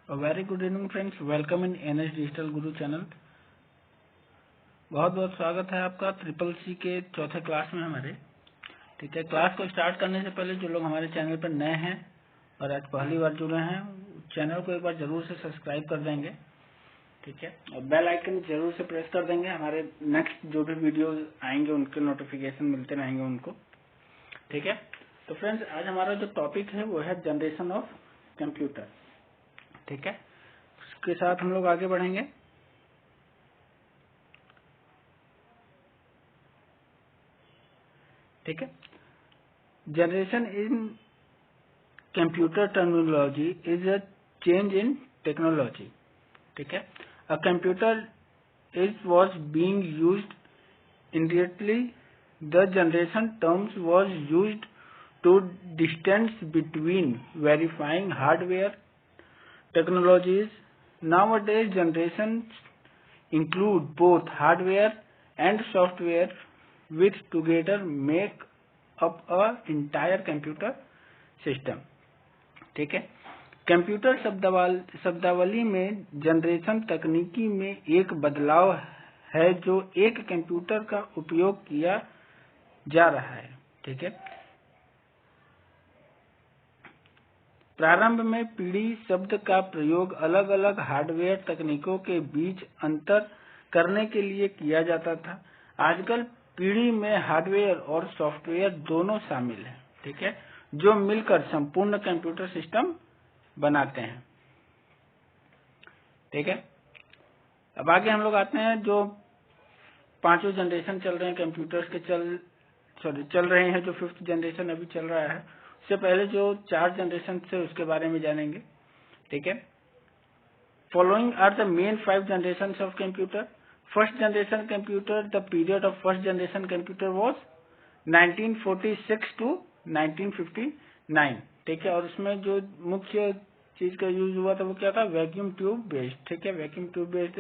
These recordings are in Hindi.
Very good evening friends, welcome in NS digital Guru channel. बहुत बहुत स्वागत है आपका ट्रिपल सी के चौथे क्लास में हमारे। ठीक है, क्लास को स्टार्ट करने से पहले जो लोग हमारे चैनल पर नए हैं और आज पहली बार जुड़े हैं, चैनल को एक बार जरूर से सब्सक्राइब कर देंगे। ठीक है, और बेल आइकन जरूर से प्रेस कर देंगे। हमारे नेक्स्ट जो भी वीडियोज आएंगे उनके नोटिफिकेशन मिलते रहेंगे उनको। ठीक है, तो फ्रेंड्स आज हमारा जो टॉपिक है वो है जनरेशन ऑफ कंप्यूटर। ठीक है, उसके साथ हम लोग आगे बढ़ेंगे। ठीक है, generation in computer terminology is a change in technology. ठीक है, a computer is was being used immediately the generation terms was used to distance between verifying hardware technologies. Nowadays, generations include both hardware and software, which together make up a entire computer system. ठीक है, कंप्यूटर शब्दावली में जनरेशन तकनीकी में एक बदलाव है जो एक कंप्यूटर का उपयोग किया जा रहा है। ठीक है, प्रारंभ में पीढ़ी शब्द का प्रयोग अलग अलग हार्डवेयर तकनीकों के बीच अंतर करने के लिए किया जाता था। आजकल पीढ़ी में हार्डवेयर और सॉफ्टवेयर दोनों शामिल हैं। ठीक है, जो मिलकर संपूर्ण कंप्यूटर सिस्टम बनाते हैं। ठीक है, अब आगे हम लोग आते हैं। जो पांचों जनरेशन चल रहे हैं कंप्यूटर्स के चल रहे हैं, जो 5th जनरेशन अभी चल रहा है, उससे पहले जो 4 जनरेशन थे उसके बारे में जानेंगे। ठीक है, following are the main 5 generation of computer. First generation computer, the period of first generation computer was 1946 to 1959। ठीक है, और उसमें जो मुख्य चीज का यूज हुआ था वो क्या था? Vacuum tube based. ठीक है, vacuum tube based.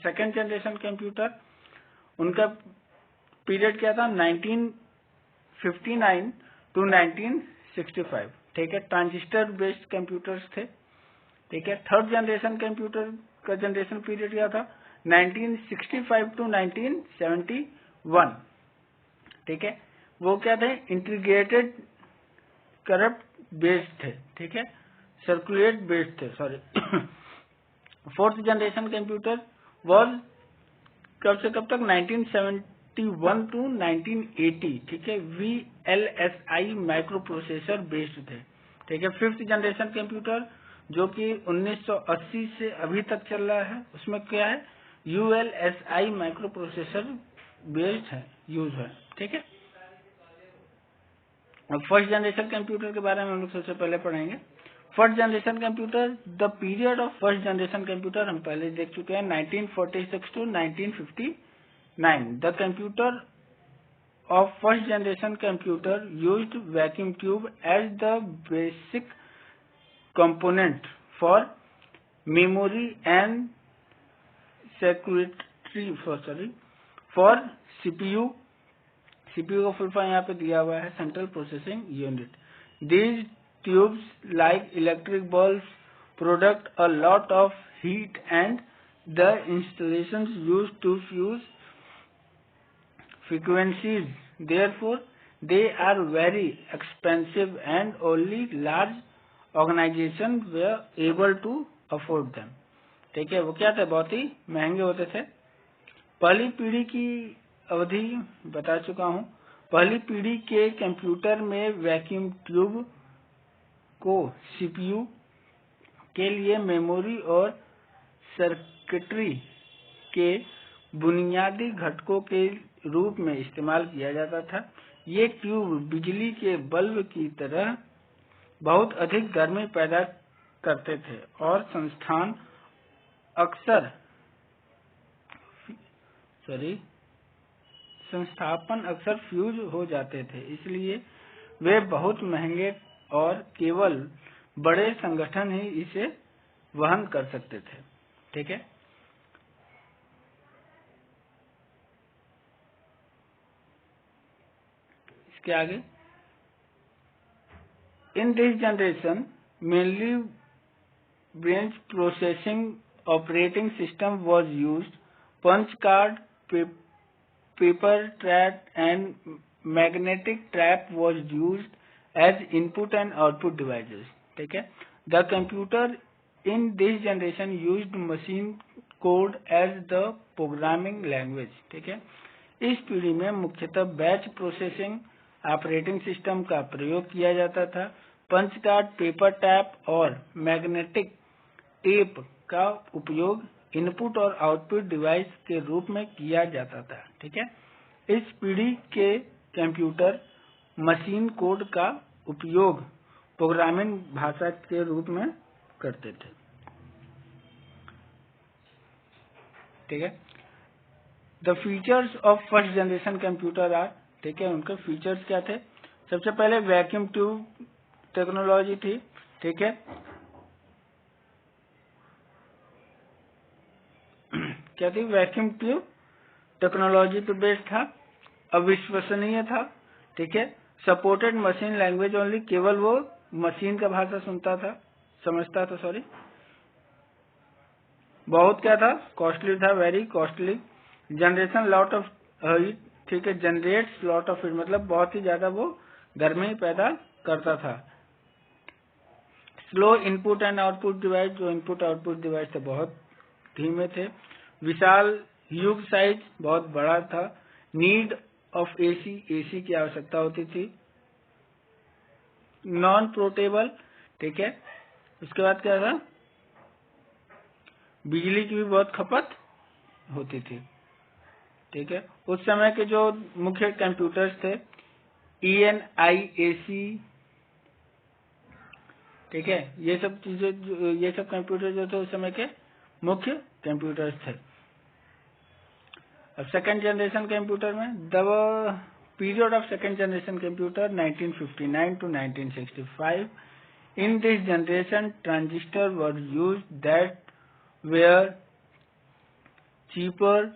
Second generation computer, उनका पीरियड क्या था? 1959 टू 1965। ठीक है, ट्रांजिस्टर बेस्ड कंप्यूटर्स थे। ठीक है, थर्ड जनरेशन कंप्यूटर का जनरेशन पीरियड क्या था? 1965 टू 1971। ठीक है, वो क्या थे? इंटीग्रेटेड करप्ट बेस्ड थे। ठीक है, सर्कुलेट बेस्ड थे, sorry. Fourth generation computer was कब से कब तक? 1971 टू 1980। ठीक है, VLSI माइक्रो प्रोसेसर बेस्ड थे। ठीक है, फिफ्थ जनरेशन कंप्यूटर जो कि 1980 से अभी तक चल रहा है, उसमें क्या है? ULSI माइक्रो प्रोसेसर बेस्ड है, यूज है। ठीक है, अब फर्स्ट जनरेशन कंप्यूटर के बारे में हम लोग सबसे पहले पढ़ेंगे। First generation computer, the period of first generation computer हम पहले देख चुके हैं, 1946 to 1959। The computer of first generation computer used vacuum tube as the basic component for memory and security for CPU. CPU का फुल फॉर्म यहाँ पे दिया हुआ है, central processing unit. These tubes like electric bulbs product a lot of heat and the installations used to fuse frequencies. Therefore, they are very expensive and only large organizations were able to afford them. ठीक है, वो क्या थे? बहुत ही महंगे होते थे। पहली पीढ़ी की अवधि बता चुका हूँ। पहली पीढ़ी के कंप्यूटर में वैक्यूम ट्यूब को सीपीयू के लिए मेमोरी और सर्किटरी के बुनियादी घटकों के रूप में इस्तेमाल किया जाता था। ये ट्यूब बिजली के बल्ब की तरह बहुत अधिक गर्मी पैदा करते थे और संस्थापन अक्सर फ्यूज हो जाते थे, इसलिए वे बहुत महंगे और केवल बड़े संगठन ही इसे वहन कर सकते थे। ठीक है, इसके आगे, in this generation mainly branch processing operating system was used. Punch card, paper trap and magnetic trap was used as input and output devices. ठीक है. The computer in this generation used machine code as the programming language. ठीक है. इस पीढ़ी में मुख्यतः बैच प्रोसेसिंग ऑपरेटिंग सिस्टम का प्रयोग किया जाता था. पंच कार्ड, पेपर टैप और मैग्नेटिक टेप का उपयोग इनपुट और आउटपुट डिवाइस के रूप में किया जाता था. ठीक है. इस पीढ़ी के कंप्यूटर मशीन कोड का उपयोग प्रोग्रामिंग भाषा के रूप में करते थे. ठीक है. The features of first generation computer are. ठीक है. उनके फीचर्स क्या थे? सबसे पहले वैक्यूम ट्यूब टेक्नोलॉजी थी. ठीक है. क्या थी? वैक्यूम ट्यूब टेक्नोलॉजी पे बेस्ड था. अविश्वसनीय था. ठीक है. Supported machine language only. केवल वो मशीन का भाषा सुनता था, समझता था. सॉरी. बहुत क्या था? कॉस्टली था. Very costly. Generation lot of heat. ठीक है. जनरेट्स लॉट ऑफ हीट मतलब बहुत ही ज्यादा वो गर्मी पैदा करता था. Slow input and output device. जो इनपुट आउटपुट डिवाइस थे बहुत धीमे थे. विशाल ह्यूज साइज, बहुत बड़ा था. Need of AC. एसी की आवश्यकता होती थी. Non portable. ठीक है. उसके बाद क्या था? बिजली की भी बहुत खपत होती थी. ठीक है. उस समय के जो मुख्य कंप्यूटर्स थे ENIAC. ठीक है. ये सब चीजें, ये सब कंप्यूटर जो थे उस समय के मुख्य कंप्यूटर्स थे. अब सेकंड जनरेशन कंप्यूटर में the period of second generation computer 1959 to 1965. In this generation, transistors were used that were cheaper,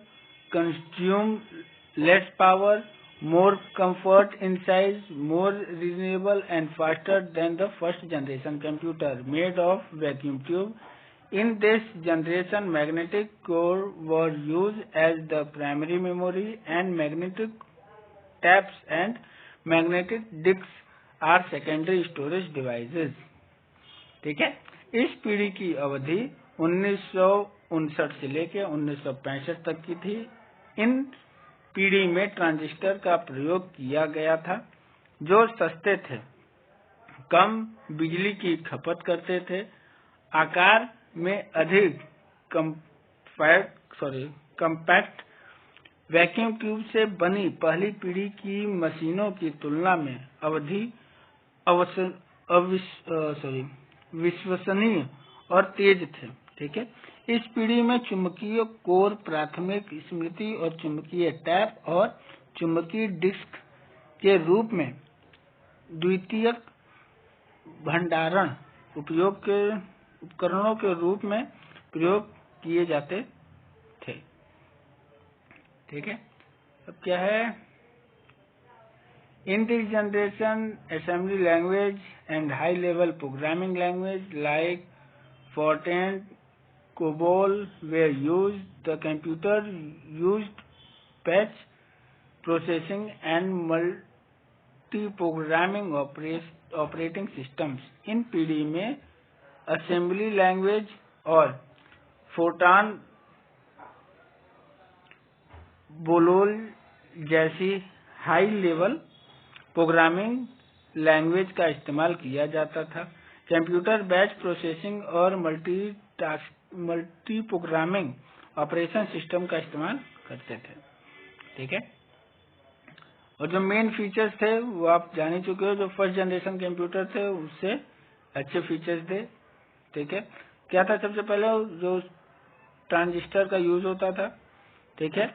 consumed less power, more comfort in size, more reasonable and faster than the first generation computer made of vacuum tube. In this generation, magnetic core were used as the primary memory and magnetic taps and magnetic disks are secondary storage devices. ठीक है. इस पीढ़ी की अवधि 1959 से लेकर 1965 तक की थी. इन पीढ़ी में ट्रांजिस्टर का प्रयोग किया गया था जो सस्ते थे, कम बिजली की खपत करते थे, आकार में अधिक कम्पैक्ट. वैक्यूम ट्यूब से बनी पहली पीढ़ी की मशीनों की तुलना में विश्वसनीय और तेज थे. ठीक है. इस पीढ़ी में चुंबकीय कोर, प्राथमिक स्मृति और चुंबकीय टैप और चुंबकीय डिस्क के रूप में द्वितीयक भंडारण उपयोग के उपकरणों के रूप में प्रयोग किए जाते थे. ठीक है. अब क्या है? In this generation, assembly language and high-level programming language like Fortran, COBOL were used. The computer used batch processing and multi-programming operating systems. इन पीढ़ी में असेंबली लैंग्वेज और फोर्ट्रान, बोलोल जैसी हाई लेवल प्रोग्रामिंग लैंग्वेज का इस्तेमाल किया जाता था. कंप्यूटर बैच प्रोसेसिंग और मल्टी प्रोग्रामिंग ऑपरेशन सिस्टम का इस्तेमाल करते थे. ठीक है. और जो मेन फीचर्स थे वो आप जान ही चुके हो. जो फर्स्ट जनरेशन कंप्यूटर थे उससे अच्छे फीचर्स थे. ठीक है. क्या था? सबसे पहले जो ट्रांजिस्टर का यूज होता था. ठीक है.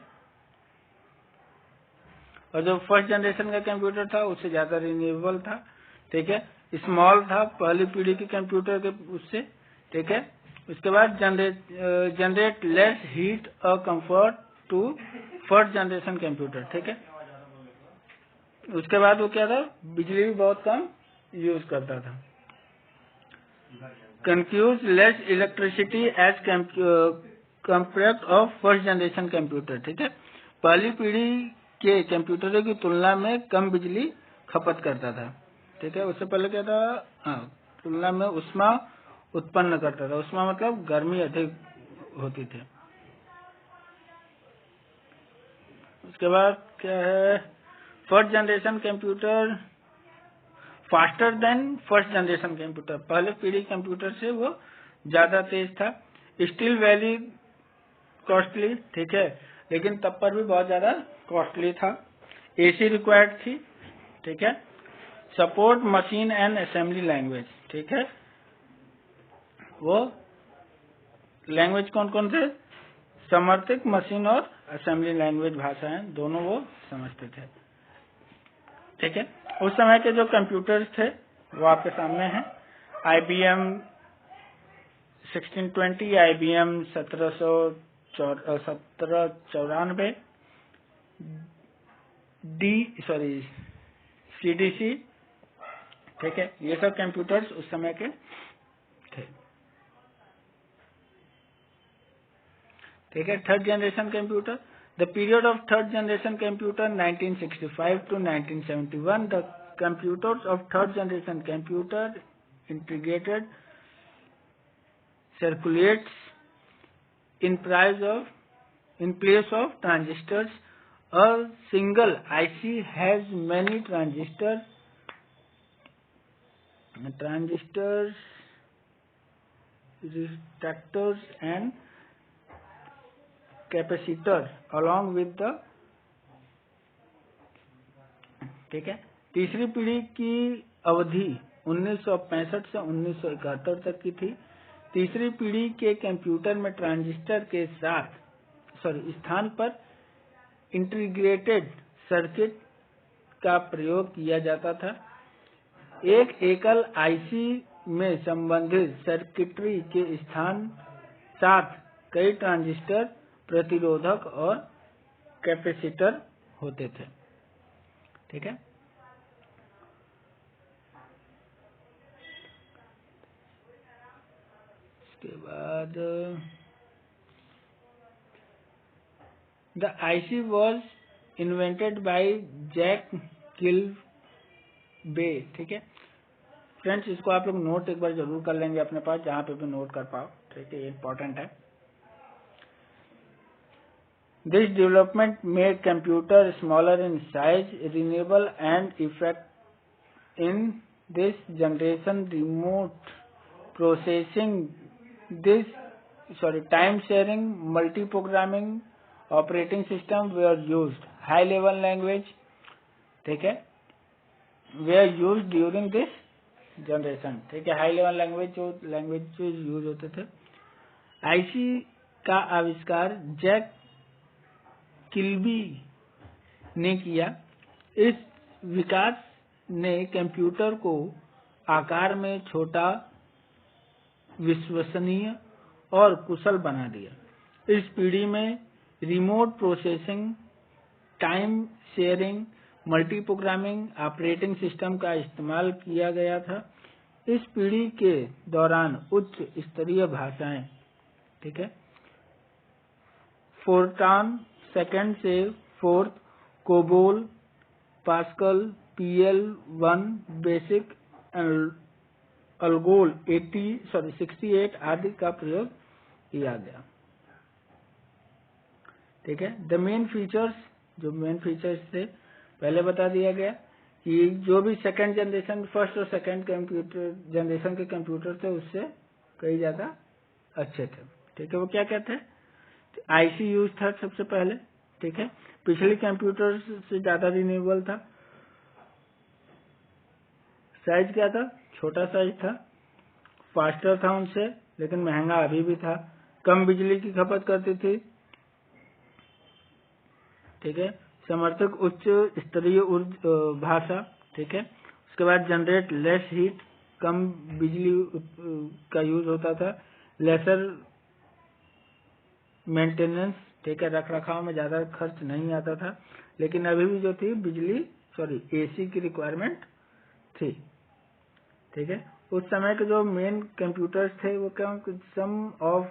और जो फर्स्ट जनरेशन का कंप्यूटर था उससे ज्यादा रिन्यूएबल था. ठीक है. स्मॉल था पहली पीढ़ी के कंप्यूटर के उससे. ठीक है. उसके बाद जनरेट लेस हीट और comfort to first generation computer. ठीक है. उसके बाद वो क्या था? बिजली भी बहुत कम यूज करता था. Consumes less electricity as compare of first generation computer. ठीक है, पहली पीढ़ी के कंप्यूटरों की तुलना में कम बिजली खपत करता था। ठीक है, उससे पहले क्या था, हाँ, तुलना में ऊष्मा उत्पन्न करता था। ऊष्मा मतलब गर्मी अधिक होती थी। उसके बाद क्या है, first generation computer faster than first generation computer. पहले पीढ़ी कंप्यूटर से वो ज्यादा तेज था। Still very costly. ठीक है, लेकिन तब पर भी बहुत ज्यादा कॉस्टली था। एसी रिक्वायर्ड थी। ठीक है, support machine and assembly language. ठीक है, वो लैंग्वेज कौन कौन से, समर्थित मशीन और असेंबली लैंग्वेज भाषाएं दोनों वो समझते थे। ठीक है, उस समय के जो कंप्यूटर्स थे वो आपके सामने हैं। IBM 1620, IBM 1794, CDC। ठीक है, ये सब कंप्यूटर्स उस समय के थे। ठीक है, third generation computer. The period of third generation computer 1965 to 1971। The computers of third generation computer integrated circuits in place of transistors. A single IC has many transistors, resistors and capacitors along with the। ठीक है, तीसरी पीढ़ी की अवधि 1965 से 1971 तक की थी। तीसरी पीढ़ी के कंप्यूटर में ट्रांजिस्टर के स्थान पर इंटीग्रेटेड सर्किट का प्रयोग किया जाता था। एक एकल आईसी में संबंधित सर्किटरी के साथ कई ट्रांजिस्टर, प्रतिरोधक और कैपेसिटर होते थे। ठीक है, इसके बाद the IC was invented by Jack Kilby. ठीक है फ्रेंड्स, इसको आप लोग नोट एक बार जरूर कर लेंगे अपने पास, जहां पे भी नोट कर पाओ। ठीक है, ये इम्पोर्टेंट है। This development made computer smaller in size, renewable and effect in this generation. Remote processing, time sharing, multi-programming operating system were used. High-level language, ठीक है, were used during this generation. ठीक है, हाई-लेवल लैंग्वेज यूज होते थे। आईसी का आविष्कार जैक किल्बी ने किया। इस विकास ने कंप्यूटर को आकार में छोटा, विश्वसनीय और कुशल बना दिया। इस पीढ़ी में remote processing, time sharing, multi programming operating system का इस्तेमाल किया गया था। इस पीढ़ी के दौरान उच्च स्तरीय भाषाएं, ठीक है, फोर्ट्रान सेकंड से fourth, COBOL, pascal, PL1 basic, Algol 68 आदि का प्रयोग किया गया। ठीक है, द मेन फीचर्स, जो मेन फीचर्स थे पहले बता दिया गया कि जो भी सेकंड जनरेशन, फर्स्ट और सेकंड कंप्यूटर जनरेशन के कंप्यूटर थे उससे कई ज्यादा अच्छे थे। ठीक है, वो क्या कहते हैं, आईसी यूज था सबसे पहले। ठीक है, पिछले कंप्यूटर से ज्यादा रिन्यूएबल था। साइज क्या था, छोटा साइज था। फास्टर था उनसे, लेकिन महंगा अभी भी था। कम बिजली की खपत करती थी। ठीक है, समर्थक उच्च स्तरीय भाषा। ठीक है, उसके बाद जनरेट लेस हीट, कम बिजली का यूज होता था। लेसर मेंटेनेंस, ठीक है, रख रखाव में ज्यादा खर्च नहीं आता था। लेकिन अभी भी जो थी एसी की रिक्वायरमेंट थी। ठीक है, उस समय के जो मेन कंप्यूटर्स थे वो क्या, some of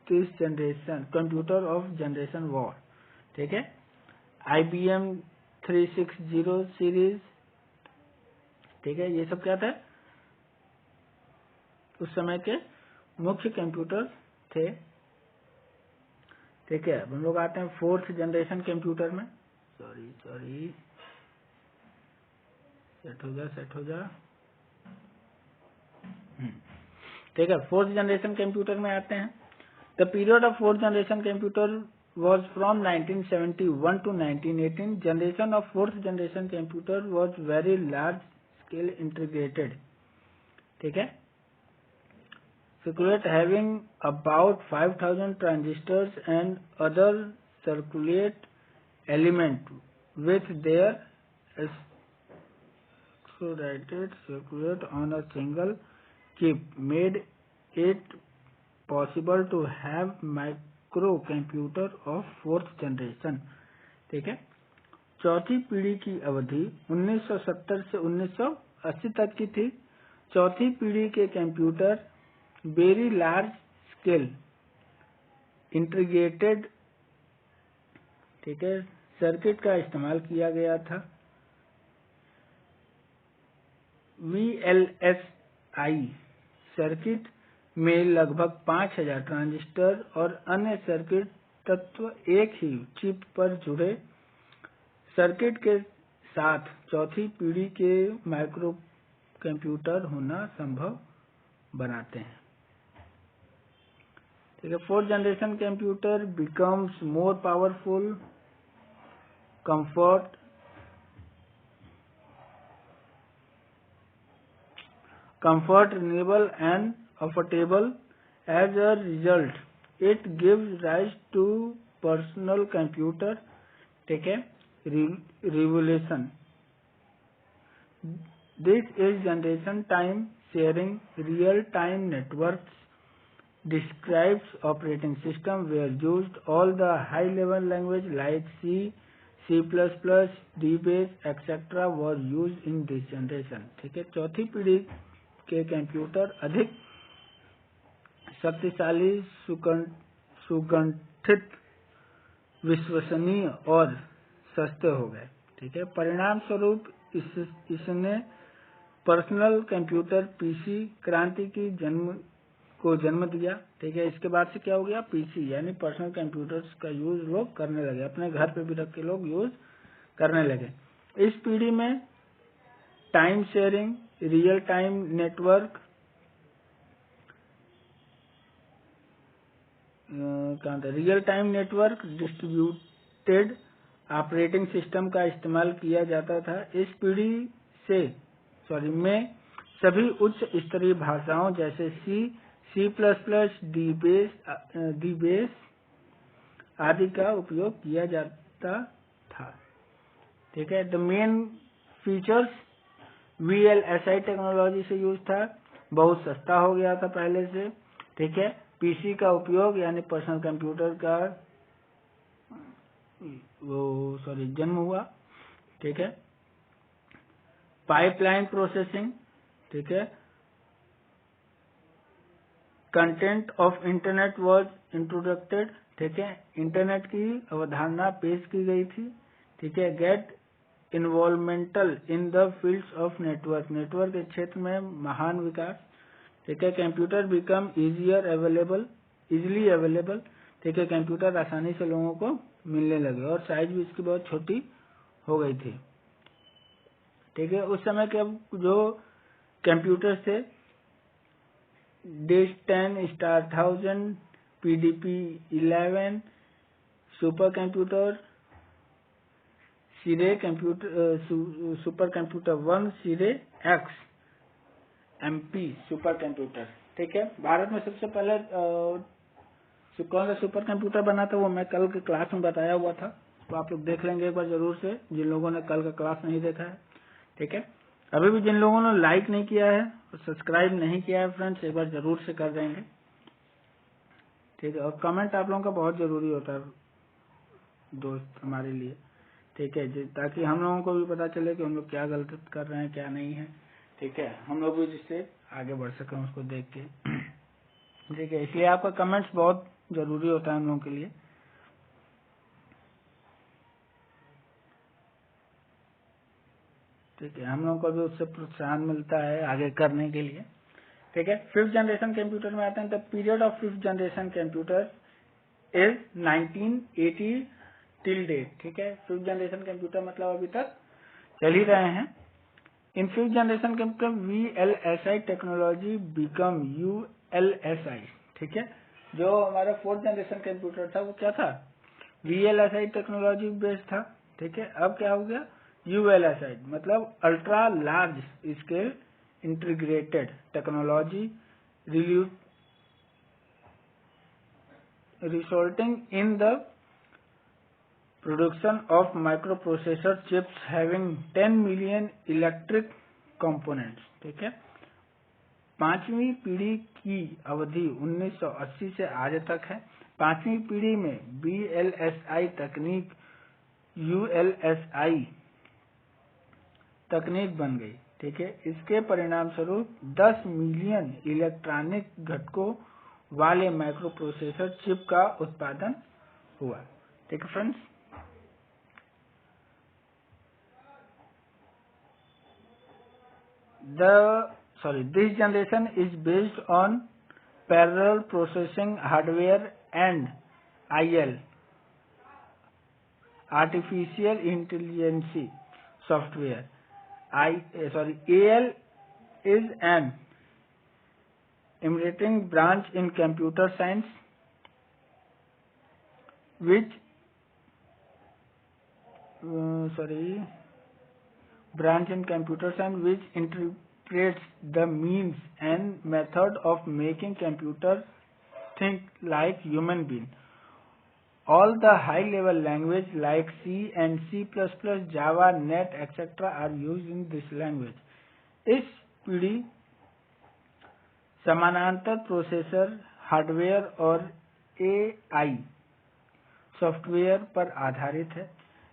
this generation, computer of generation war, ठीक है। IBM 360 सीरीज, ठीक है, ये सब क्या था, उस समय के मुख्य कंप्यूटर थे, ठीक है। हम लोग आते हैं 4th जनरेशन कंप्यूटर में। सॉरी सेट हो जा ठीक है। 4th जनरेशन कंप्यूटर में आते हैं। The period of 4th generation computer was from 1971 to 1918. Generation of 4th generation computer was very large scale integrated, ठीक है। Circuit having about 5,000 transistors and other circulate element with their accelerated circuit on a single chip made it possible to have micro computer of 4th generation, ठीक है। चौथी पीढ़ी की अवधि 1970 से 1980 तक की थी। चौथी पीढ़ी के computer very large scale integrated, ठीक है, सर्किट का इस्तेमाल किया गया था। VLSI सर्किट में लगभग 5000 ट्रांजिस्टर और अन्य सर्किट तत्व एक ही चिप पर जुड़े सर्किट के साथ चौथी पीढ़ी के माइक्रो कंप्यूटर होना संभव बनाते हैं, ठीक है। 4th generation computer becomes more powerful, comfortable and affordable. As a result, it gives rise to personal computer, ठीक है, revolution. This is generation time sharing real time networks describes operating system were used all the high level language like C, C++, DBase, etc. was used in this generation, ठीक है। चौथी पीढ़ी के कंप्यूटर अधिक शक्तिशाली, सुगठित, विश्वसनीय और सस्ते हो गए, ठीक है। परिणाम स्वरूप इसने पर्सनल कंप्यूटर पीसी क्रांति की जन्म दिया, ठीक है। इसके बाद से क्या हो गया, पीसी यानी पर्सनल कंप्यूटर्स का यूज लोग करने लगे, अपने घर पे भी रख के लोग यूज करने लगे। इस पीढ़ी में time sharing, real time network, real time network distributed operating system का इस्तेमाल किया जाता था। इस पीढ़ी में सभी उच्च स्तरीय भाषाओं जैसे C, C++, DBase आदि का उपयोग किया जाता था, ठीक है। The main features VLSI technology से यूज था, बहुत सस्ता हो गया था पहले से, ठीक है। पीसी का उपयोग यानी पर्सनल कंप्यूटर का जन्म हुआ, ठीक है। पाइपलाइन प्रोसेसिंग, ठीक है। कंटेंट ऑफ इंटरनेट वाज इंट्रोडक्टेड, ठीक है। इंटरनेट की अवधारणा पेश की गई थी, ठीक है। Get involvemental in the fields of network के क्षेत्र में महान विकास, ठीक है। कंप्यूटर बिकम इजली अवेलेबल, ठीक है। कंप्यूटर आसानी से लोगों को मिलने लगे और साइज भी इसकी बहुत छोटी हो गई थी, ठीक है। उस समय के जो कंप्यूटर थे DISC 10, Star 1000, PDP 11, super computer सिरे सुपर कंप्यूटर 1, सिरे X MP सुपर कंप्यूटर, ठीक है। भारत में सबसे पहले कौन सा सुपर कंप्यूटर बना था वो मैं कल के क्लास में बताया हुआ था, तो आप लोग देख लेंगे एक बार जरूर से, जिन लोगों ने कल का क्लास नहीं देखा है, ठीक है। अभी भी जिन लोगों ने लाइक नहीं किया है और सब्सक्राइब नहीं किया है फ्रेंड्स, एक बार जरूर से कर देंगे, ठीक है। और कमेंट आप लोगों का बहुत जरूरी होता है दोस्त हमारे लिए, ठीक है, ताकि हम लोगों को भी पता चले कि हम लोग क्या गलत कर रहे हैं क्या नहीं है, ठीक है। हम लोग भी जिससे आगे बढ़ सकें उसको देख के। ठीक है, इसलिए आपका कमेंट्स बहुत जरूरी होता है हम लोगों के लिए। ठीक है, हम लोगों को भी उससे प्रोत्साहन मिलता है आगे करने के लिए। ठीक है, 5th जनरेशन कंप्यूटर में आते हैं। The period of 5th generation computer is 1980 till date. ठीक है, 5th जनरेशन कंप्यूटर मतलब अभी तक चल ही रहे हैं। इन 5th generation computer VLSI technology become ULSI। ठीक है, जो हमारा 4th जनरेशन कंप्यूटर था वो क्या था, VLSI टेक्नोलॉजी बेस्ड था। ठीक है, अब क्या हो गया, ULSI मतलब ultra large scale integrated technology resulting in the production of microprocessor chips having 10 million electric components। ठीक है, 5वीं पीढ़ी की अवधि 1980 से आज तक है। 5वीं पीढ़ी में VLSI तकनीक ULSI तकनीक बन गई। ठीक है, इसके परिणाम स्वरूप 10 मिलियन इलेक्ट्रॉनिक घटकों वाले माइक्रो प्रोसेसर चिप का उत्पादन हुआ। ठीक है friends, this generation is based on parallel processing hardware and IL artificial intelligence software। AL is an emerging branch in computer science which interprets the means and method of making computers think like human being। All the high-level language like C and C++, Java, Net, etc. are used in this language। इस पीढ़ी समानांतर प्रोसेसर हार्डवेयर और AI सॉफ्टवेयर पर आधारित है।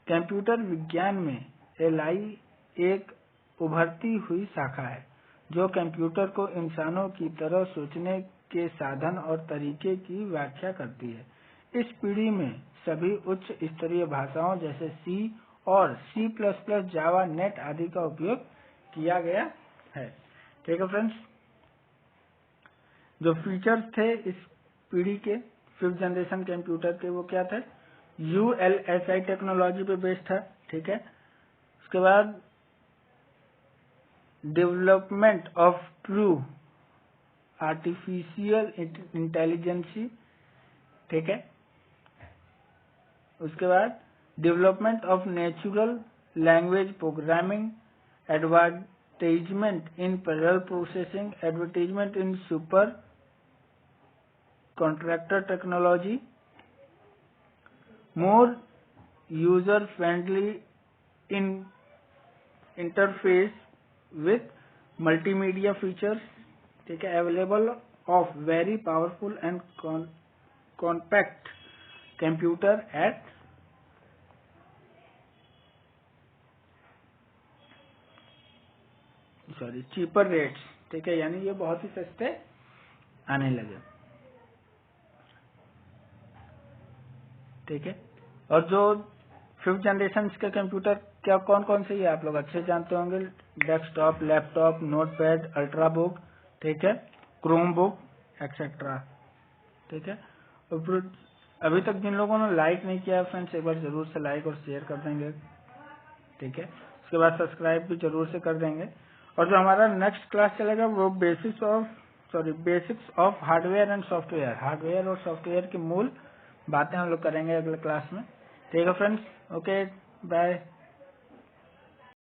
कंप्यूटर विज्ञान में LI एक उभरती हुई शाखा है जो कंप्यूटर को इंसानों की तरह सोचने के साधन और तरीके की व्याख्या करती है। इस पीढ़ी में सभी उच्च स्तरीय भाषाओं जैसे C और C++, जावा, नेट आदि का उपयोग किया गया है। ठीक है फ्रेंड्स, जो फीचर्स थे इस पीढ़ी के 5th जनरेशन कंप्यूटर के वो क्या थे, ULSI टेक्नोलॉजी पे बेस्ड था। ठीक है, उसके बाद development of true artificial intelligence. ठीक है, उसके बाद development of natural language programming, advertisement in parallel processing, advertisement in super contractor technology, more user friendly in interface with multimedia features. ठीक है, available of very powerful and compact computer eight cheaper rates. ठीक है, यानी ये बहुत ही सस्ते आने लगे। ठीक है, और जो 5th जनरेशन के कंप्यूटर क्या कौन कौन से ये आप लोग अच्छे जानते होंगे, डेस्कटॉप, लैपटॉप, नोटपैड, अल्ट्राबुक, ठीक है, क्रोमबुक एक्सेट्रा। ठीक है, और अभी तक जिन लोगों ने लाइक नहीं किया फ्रेंड्स, एक बार जरूर से लाइक और शेयर कर देंगे। ठीक है, उसके बाद सब्सक्राइब भी जरूर से कर देंगे। और जो हमारा नेक्स्ट क्लास चलेगा वो basics of hardware and software, hardware और सॉफ्टवेयर की मूल बातें हम लोग करेंगे अगले क्लास में। ठीक है फ्रेंड्स, ओके, बाय।